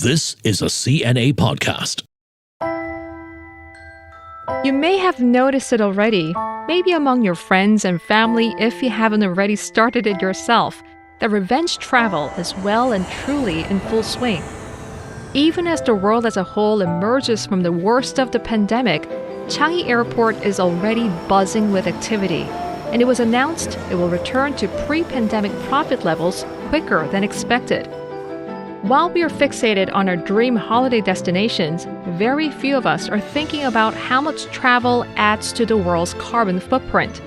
This is a CNA podcast. You may have noticed it already, maybe among your friends and family if you haven't already started it yourself, that revenge travel is well and truly in full swing. Even as the world as a whole emerges from the worst of the pandemic, Changi Airport is already buzzing with activity, and it was announced it will return to pre-pandemic profit levels quicker than expected. While we are fixated on our dream holiday destinations, very few of us are thinking about how much travel adds to the world's carbon footprint.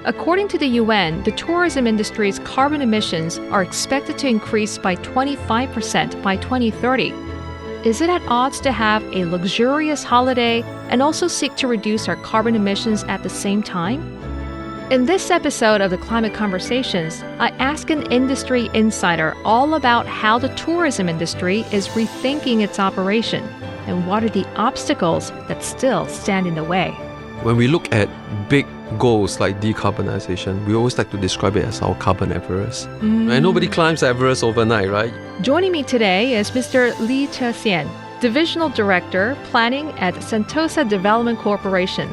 According to the UN, the tourism industry's carbon emissions are expected to increase by 25% by 2030. Is it at odds to have a luxurious holiday and also seek to reduce our carbon emissions at the same time? In this episode of the Climate Conversations, I ask an industry insider all about how the tourism industry is rethinking its operation and what are the obstacles that still stand in the way. When we look at big goals like decarbonization, we always like to describe it as our carbon Everest. And nobody climbs Everest overnight, right? Joining me today is Mr. Lee Cheh Hsien, Divisional Director, Planning at Sentosa Development Corporation.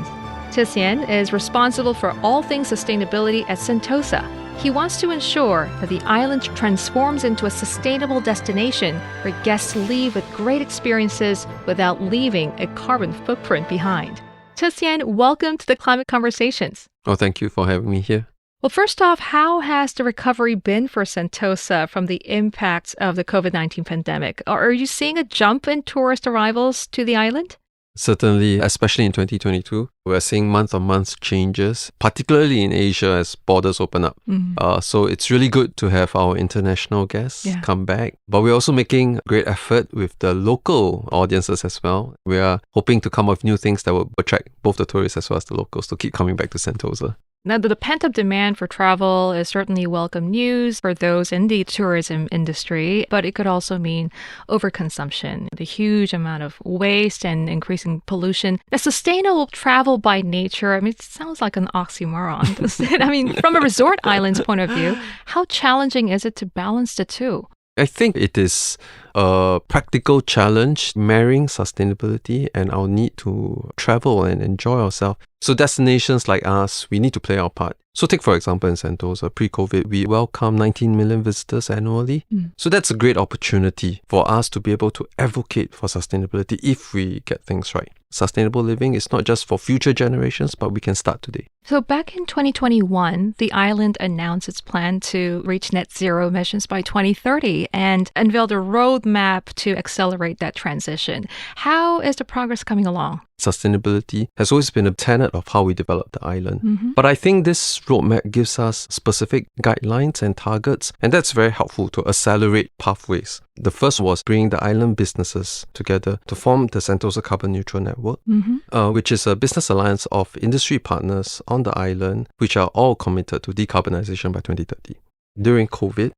Cheh Hsien is responsible for all things sustainability at Sentosa. He wants to ensure that the island transforms into a sustainable destination where guests leave with great experiences without leaving a carbon footprint behind. Cheh Hsien, welcome to the Climate Conversations. Oh, thank you for having me here. Well, first off, how has the recovery been for Sentosa from the impacts of the COVID-19 pandemic? Are you seeing a jump in tourist arrivals to the island? Certainly, especially in 2022, we're seeing month-on-month changes, particularly in Asia as borders open up. So it's really good to have our international guests come back. But we're also making great effort with the local audiences as well. We are hoping to come up with new things that will attract both the tourists as well as the locals to keep coming back to Sentosa. Now, the pent-up demand for travel is certainly welcome news for those in the tourism industry, but it could also mean overconsumption, the huge amount of waste and increasing pollution. The sustainable travel by nature, it sounds like an oxymoron, doesn't it? From a resort island's point of view, how challenging is it to balance the two? I think it is a practical challenge marrying sustainability and our need to travel and enjoy ourselves. So destinations like us, we need to play our part. So take for example in Sentosa, pre-COVID, we welcome 19 million visitors annually. So that's a great opportunity for us to be able to advocate for sustainability if we get things right. Sustainable living is not just for future generations, but we can start today. So back in 2021, the island announced its plan to reach net zero emissions by 2030 and unveiled a roadmap to accelerate that transition. How is the progress coming along? Sustainability has always been a tenet of how we develop the island. But I think this roadmap gives us specific guidelines and targets, and that's very helpful to accelerate pathways. The first was bringing the island businesses together to form the Sentosa Carbon Neutral Network, which is a business alliance of industry partners on the island, which are all committed to decarbonization by 2030. During COVID,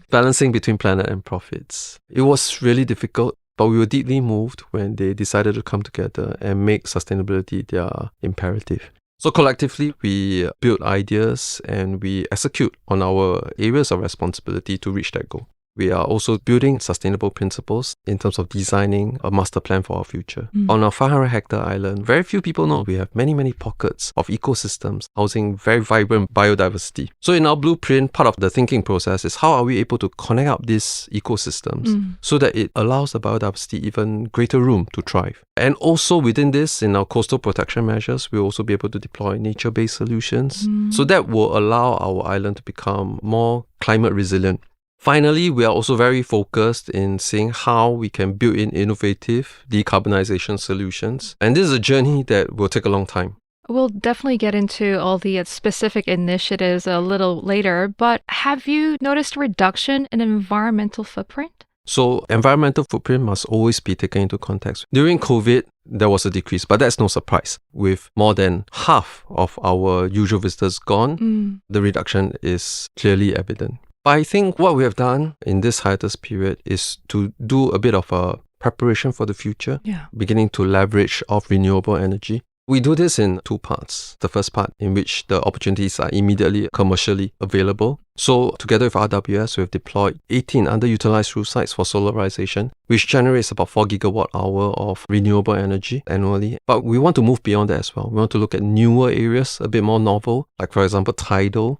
balancing between planet and profits, it was really difficult. But we were deeply moved when they decided to come together and make sustainability their imperative. So collectively, we build ideas and we execute on our areas of responsibility to reach that goal. We are also building sustainable principles in terms of designing a master plan for our future. On our 500-hectare island, very few people know we have many pockets of ecosystems housing very vibrant biodiversity. So in our blueprint, part of the thinking process is how are we able to connect up these ecosystems so that it allows the biodiversity even greater room to thrive. And also within this, in our coastal protection measures, we'll also be able to deploy nature-based solutions. So that will allow our island to become more climate resilient. Finally, we are also very focused in seeing how we can build in innovative decarbonization solutions. And this is a journey that will take a long time. We'll definitely get into all the specific initiatives a little later, but have you noticed a reduction in environmental footprint? So environmental footprint must always be taken into context. During COVID, there was a decrease, but that's no surprise. With more than half of our usual visitors gone, the reduction is clearly evident. But I think what we have done in this hiatus period is to do a bit of a preparation for the future, beginning to leverage off renewable energy. We do this in two parts. The first part, in which the opportunities are immediately commercially available. So together with RWS, we've deployed 18 underutilized roof sites for solarization, which generates about 4 gigawatt hour of renewable energy annually. But we want to move beyond that as well. We want to look at newer areas, a bit more novel, like for example, tidal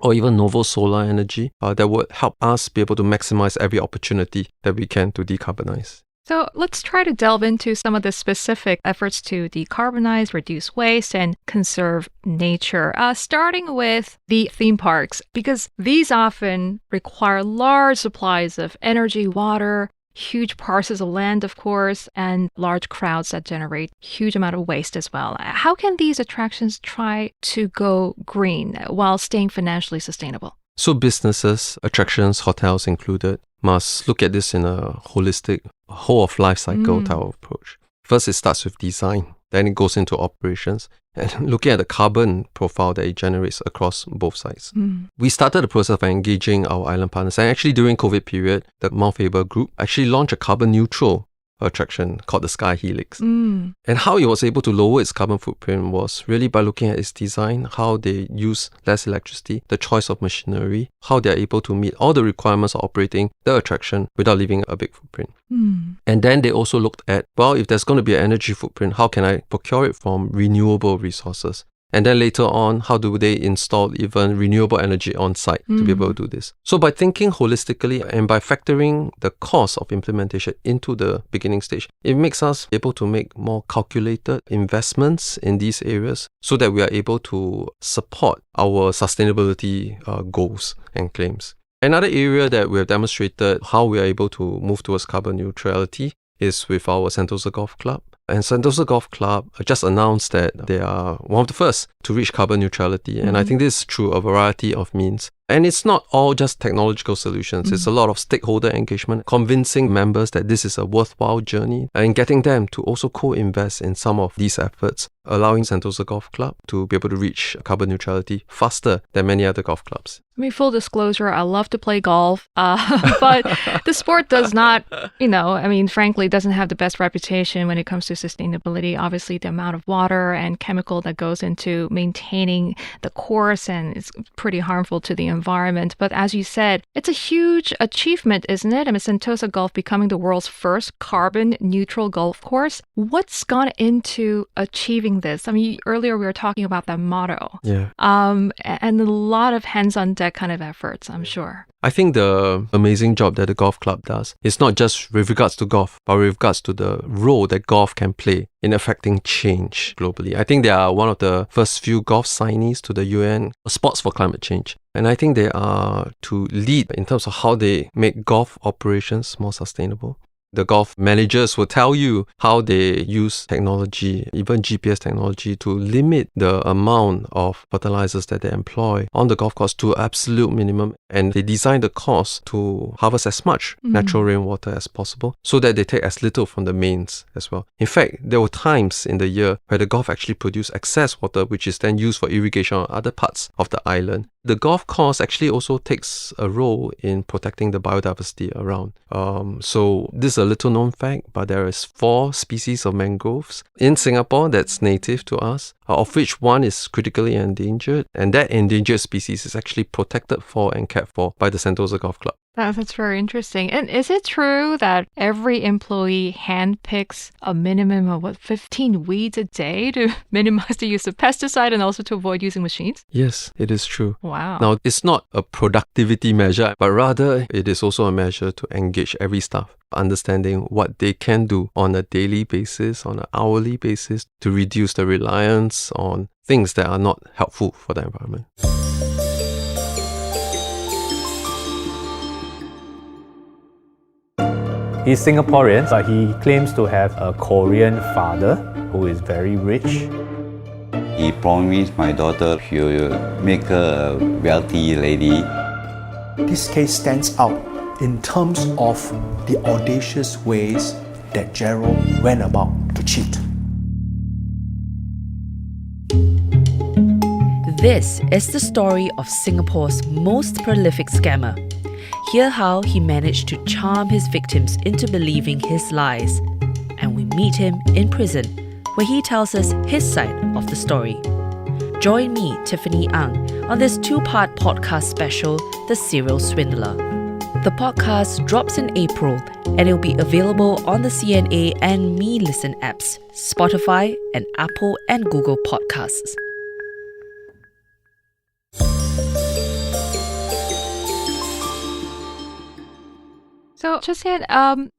or even novel solar energy that would help us be able to maximize every opportunity that we can to decarbonize. So let's try to delve into some of the specific efforts to decarbonize, reduce waste, and conserve nature, starting with the theme parks, because these often require large supplies of energy, water, huge parcels of land, of course, and large crowds that generate huge amount of waste as well. How can these attractions try to go green while staying financially sustainable? So businesses, attractions, hotels included, must look at this in a holistic, whole of life cycle type of approach. First, it starts with design, then it goes into operations, and looking at the carbon profile that it generates across both sides. We started the process of engaging our island partners, and actually during COVID period, the Mount Faber group actually launched a carbon neutral attraction called the Sky Helix. And how it was able to lower its carbon footprint was really by looking at its design, how they use less electricity, the choice of machinery, how they are able to meet all the requirements of operating the attraction without leaving a big footprint. And then they also looked at, well, if there's going to be an energy footprint, how can I procure it from renewable resources? And then later on, how do they install even renewable energy on site to be able to do this? So by thinking holistically and by factoring the cost of implementation into the beginning stage, it makes us able to make more calculated investments in these areas so that we are able to support our sustainability goals and claims. Another area that we have demonstrated how we are able to move towards carbon neutrality is with our Sentosa Golf Club. And Sentosa Golf Club just announced that they are one of the first to reach carbon neutrality. And I think this is through a variety of means. And it's not all just technological solutions. It's a lot of stakeholder engagement, convincing members that this is a worthwhile journey and getting them to also co-invest in some of these efforts, allowing Sentosa Golf Club to be able to reach carbon neutrality faster than many other golf clubs. I mean, full disclosure, I love to play golf, but the sport does not, frankly, doesn't have the best reputation when it comes to sustainability. Obviously, the amount of water and chemical that goes into maintaining the course, and it's pretty harmful to the environment. But as you said, it's a huge achievement, isn't it? I mean, Sentosa Golf becoming the world's first carbon neutral golf course. What's gone into achieving this? I mean, earlier we were talking about that motto. Yeah. And a lot of hands-on deck kind of efforts, I'm sure. I think the amazing job that the golf club does is not just with regards to golf, but with regards to the role that golf can play in affecting change globally. I think they are one of the first few golf signees to the UN Sports for Climate Change. And I think they are to lead in terms of how they make golf operations more sustainable. The golf managers will tell you how they use technology, even GPS technology, to limit the amount of fertilizers that they employ on the golf course to absolute minimum. And they design the course to harvest as much natural rainwater as possible so that they take as little from the mains as well. In fact, there were times in the year where the golf actually produced excess water, which is then used for irrigation on other parts of the island. The golf course actually also takes a role in protecting the biodiversity around. So this is a little known fact, but there is 4 species of mangroves in Singapore that's native to us, of which one is critically endangered, and that endangered species is actually protected for and cared for by the Sentosa Golf Club. That's very interesting. And is it true that every employee handpicks a minimum of 15 weeds a day to minimize the use of pesticide and also to avoid using machines? Yes, it is true. Wow. Now, it's not a productivity measure, but rather it is also a measure to engage every staff, understanding what they can do on a daily basis, on an hourly basis, to reduce the reliance on things that are not helpful for the environment. He's Singaporean, but he claims to have a Korean father who is very rich. He promised my daughter he will make her a wealthy lady. This case stands out in terms of the audacious ways that Gerald went about to cheat. This is the story of Singapore's most prolific scammer. Hear how he managed to charm his victims into believing his lies. And we meet him in prison where he tells us his side of the story. Join me, Tiffany Ang, on this two-part podcast special, The Serial Swindler. The podcast drops in April and it'll be available on the CNA and Me Listen apps, Spotify, and Apple and Google Podcasts. So, Cheh Hsien,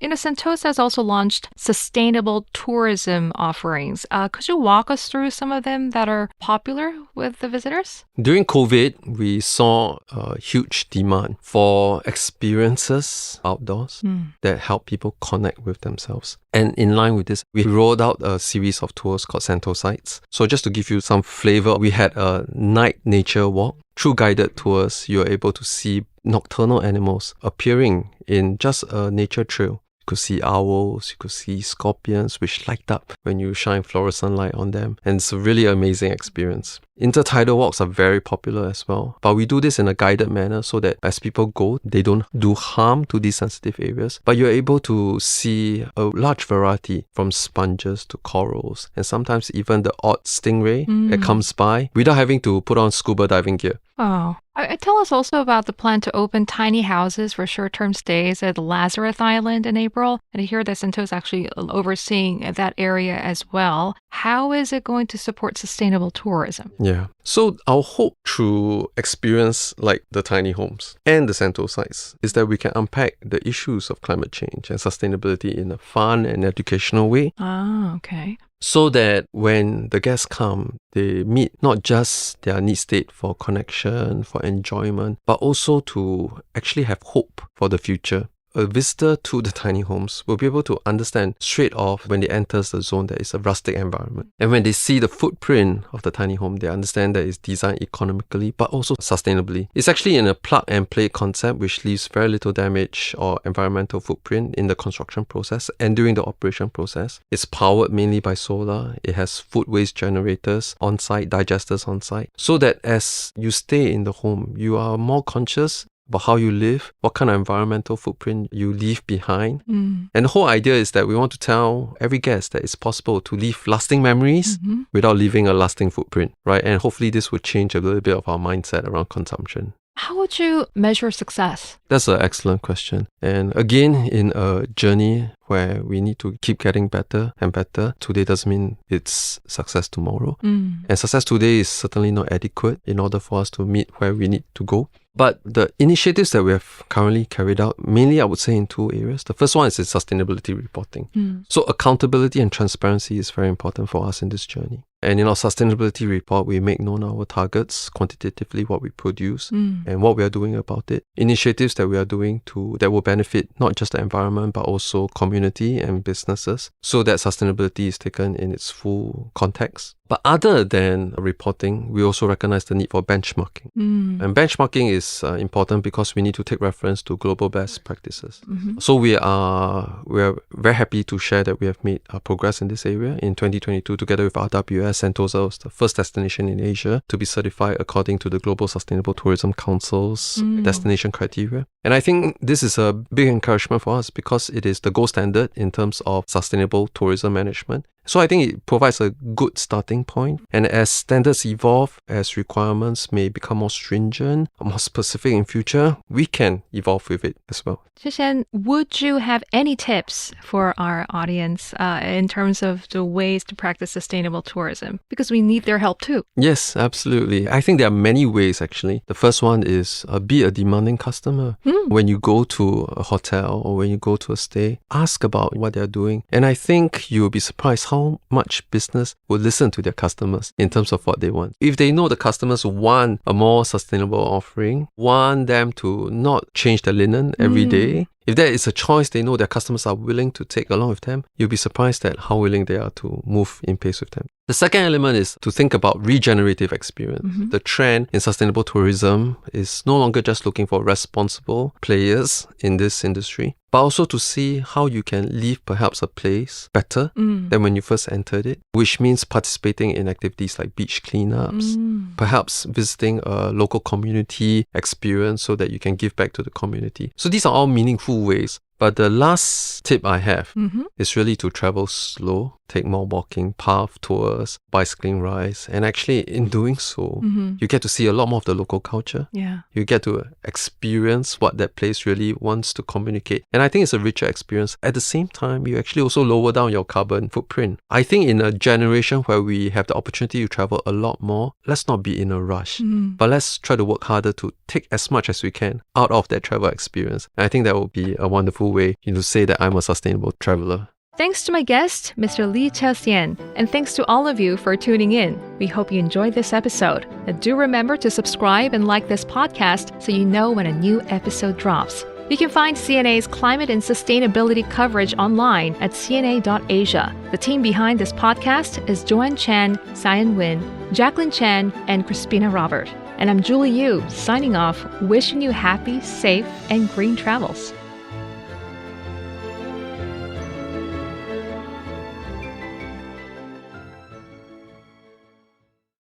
Sentosa has also launched sustainable tourism offerings. Could you walk us through some of them that are popular with the visitors? During COVID, we saw a huge demand for experiences outdoors that help people connect with themselves. And in line with this, we rolled out a series of tours called Sentosites. So just to give you some flavor, we had a night nature walk. Through guided tours, you're able to see nocturnal animals appearing in just a nature trail. You could see owls, you could see scorpions, which light up when you shine fluorescent light on them. And it's a really amazing experience. Intertidal walks are very popular as well. But we do this in a guided manner so that as people go, they don't do harm to these sensitive areas. But you're able to see a large variety from sponges to corals and sometimes even the odd stingray that comes by without having to put on scuba diving gear. Oh. Tell us also about the plan to open tiny houses for short-term stays at Lazarus Island in April. And I hear that Sentosa is actually overseeing that area as well. How is it going to support sustainable tourism? Yeah. So our hope through experience like the tiny homes and the Sentosites is that we can unpack the issues of climate change and sustainability in a fun and educational way. Ah, okay. So that when the guests come, they meet not just their need state for connection, for enjoyment, but also to actually have hope for the future. A visitor to the tiny homes will be able to understand straight off when they enter the zone that it's a rustic environment. And when they see the footprint of the tiny home, they understand that it's designed economically but also sustainably. It's actually in a plug and play concept which leaves very little damage or environmental footprint in the construction process and during the operation process. It's powered mainly by solar. It has food waste generators on site, digesters on site, so that as you stay in the home, you are more conscious about how you live, what kind of environmental footprint you leave behind. And the whole idea is that we want to tell every guest that it's possible to leave lasting memories without leaving a lasting footprint, right? And hopefully this would change a little bit of our mindset around consumption. How would you measure success? That's an excellent question. And again, in a journey where we need to keep getting better and better, today doesn't mean it's success tomorrow. And success today is certainly not adequate in order for us to meet where we need to go. But the initiatives that we have currently carried out, mainly I would say in two areas. The first one is sustainability reporting. So accountability and transparency is very important for us in this journey. And in our sustainability report, we make known our targets, quantitatively what we produce and what we are doing about it. Initiatives that we are doing that will benefit not just the environment, but also community and businesses, so that sustainability is taken in its full context. But other than reporting, we also recognize the need for benchmarking. And benchmarking is important because we need to take reference to global best practices. So we are very happy to share that we have made progress in this area. In 2022, together with RWS, Sentosa was the first destination in Asia to be certified according to the Global Sustainable Tourism Council's destination criteria. And I think this is a big encouragement for us because it is the gold standard in terms of sustainable tourism management. So I think it provides a good starting point. And as standards evolve, as requirements may become more stringent, more specific in future, we can evolve with it as well. Cheh Hsien, would you have any tips for our audience in terms of the ways to practice sustainable tourism? Because we need their help too. Yes, absolutely. I think there are many ways actually. The first one is be a demanding customer. When you go to a hotel or when you go to a stay, ask about what they're doing. And I think you'll be surprised how much business will listen to their customers in terms of what they want. If they know the customers want a more sustainable offering, want them to not change their linen every day, if there is a choice they know their customers are willing to take along with them, you'll be surprised at how willing they are to move in pace with them. The second element is to think about regenerative experience. The trend in sustainable tourism is no longer just looking for responsible players in this industry, but also to see how you can leave perhaps a place better than when you first entered it, which means participating in activities like beach cleanups, perhaps visiting a local community experience so that you can give back to the community. So these are all meaningful ways But the last tip I have is really to travel slow, take more walking path tours, bicycling rides. And actually, in doing so, you get to see a lot more of the local culture. Yeah. You get to experience what that place really wants to communicate. And I think it's a richer experience. At the same time, you actually also lower down your carbon footprint. I think in a generation where we have the opportunity to travel a lot more, let's not be in a rush. But let's try to work harder to take as much as we can out of that travel experience. And I think that will be a wonderful way to say that I'm a sustainable traveler. Thanks to my guest, Mr. Lee Cheh Hsien, and thanks to all of you for tuning in. We hope you enjoyed this episode. And do remember to subscribe and like this podcast so you know when a new episode drops. You can find CNA's climate and sustainability coverage online at cna.asia. The team behind this podcast is Joanne Chan, Cyan Win, Jacqueline Chan, and Crispina Robert. And I'm Julie Yu, signing off, wishing you happy, safe, and green travels.